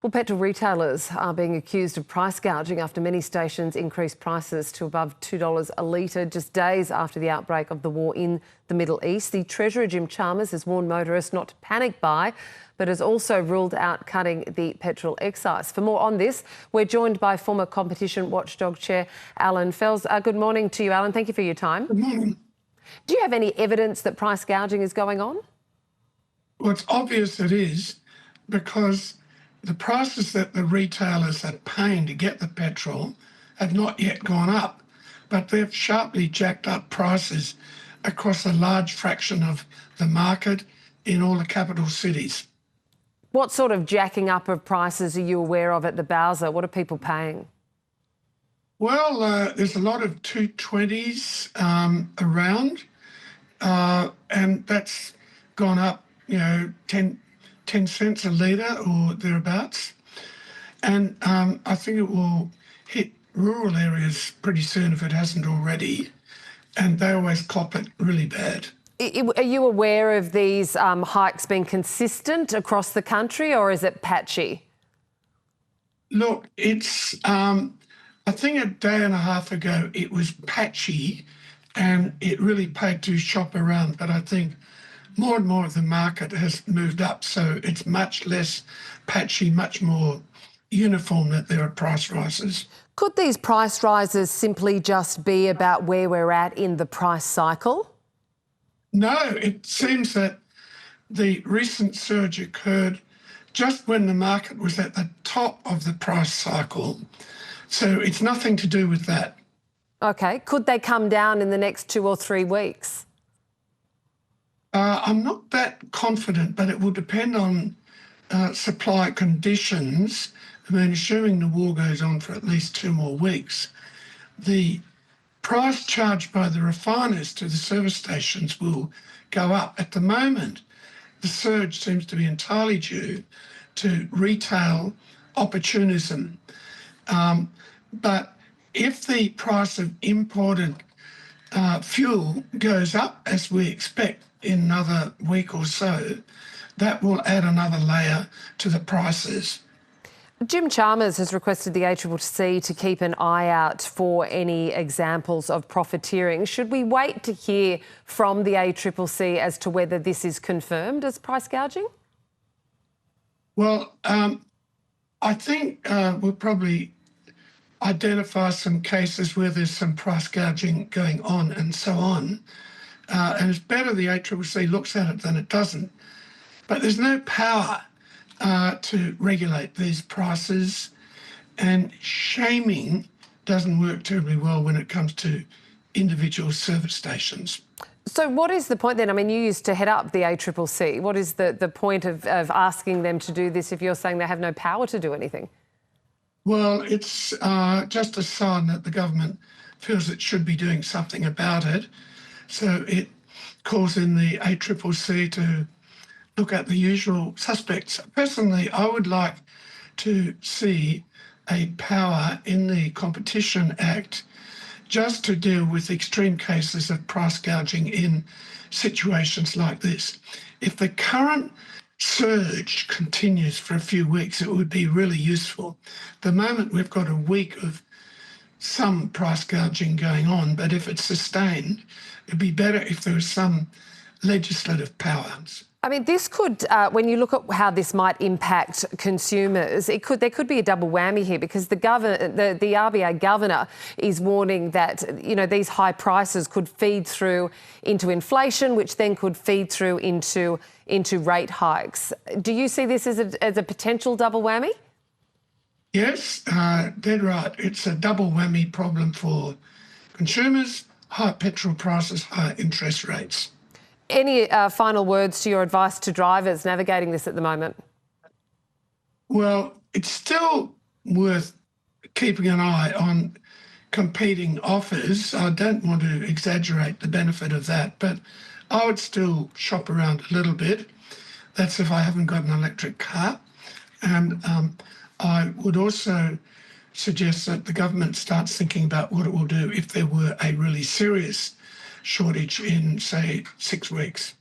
Well, petrol retailers are being accused of price gouging after many stations increased prices to above $2 a litre just days after the outbreak of the war in the Middle East. The Treasurer, Jim Chalmers, has warned motorists not to panic buy, but has also ruled out cutting the petrol excise. For more on this, we're joined by former Competition Watchdog Chair Allan Fells. Good morning to you, Allan. Thank you for your time. Good morning. Do you have any evidence that price gouging is going on? Well, it's obvious it is, because the prices that the retailers are paying to get the petrol have not yet gone up, but they've sharply jacked up prices across a large fraction of the market in all the capital cities. What sort of jacking up of prices are you aware of at the Bowser? What are people paying? Well, there's a lot of 220s around, and that's gone up, 10 cents a litre or thereabouts. And I think it will hit rural areas pretty soon if it hasn't already. And they always cop it really bad. Are you aware of these hikes being consistent across the country, or is it patchy? Look, it's, I think a day and a half ago it was patchy and it really paid to shop around. But I think more and more of the market has moved up, so it's much less patchy, much more uniform that there are price rises. Could these price rises simply just be about where we're at in the price cycle? No, it seems that the recent surge occurred just when the market was at the top of the price cycle, so it's nothing to do with that. OK. Could they come down in the next 2 or 3 weeks? I'm not that confident, but it will depend on supply conditions. I mean, assuming the war goes on for at least 2 more weeks, the price charged by the refiners to the service stations will go up. At the moment, the surge seems to be entirely due to retail opportunism. But if the price of imported fuel goes up, as we expect in another week or so, that will add another layer to the prices. Jim Chalmers has requested the ACCC to keep an eye out for any examples of profiteering. Should we wait to hear from the ACCC as to whether this is confirmed as price gouging? Well, I think we'll probably identify some cases where there's some price gouging going on and so on. And it's better the ACCC looks at it than it doesn't. But there's no power to regulate these prices, and shaming doesn't work terribly well when it comes to individual service stations. So what is the point then? I mean, you used to head up the ACCC. What is the point of asking them to do this if you're saying they have no power to do anything? Well, it's just a sign that the government feels it should be doing something about it. So it calls in the ACCC to look at the usual suspects. Personally, I would like to see a power in the Competition Act just to deal with extreme cases of price gouging in situations like this. If the current surge continues for a few weeks, it would be really useful. At the moment, we've got a week of some price gouging going on, but if it's sustained, it'd be better if there was some legislative powers. I mean, this could, when you look at how this might impact consumers, there could be a double whammy here, because the RBA governor is warning that, these high prices could feed through into inflation, which then could feed through into rate hikes. Do you see this as a potential double whammy? Yes, dead right. It's a double whammy problem for consumers: high petrol prices, high interest rates. Any final words to your advice to drivers navigating this at the moment? Well, it's still worth keeping an eye on competing offers. I don't want to exaggerate the benefit of that, but I would still shop around a little bit. That's if I haven't got an electric car. And I would also suggest that the government starts thinking about what it will do if there were a really serious shortage in, say, 6 weeks.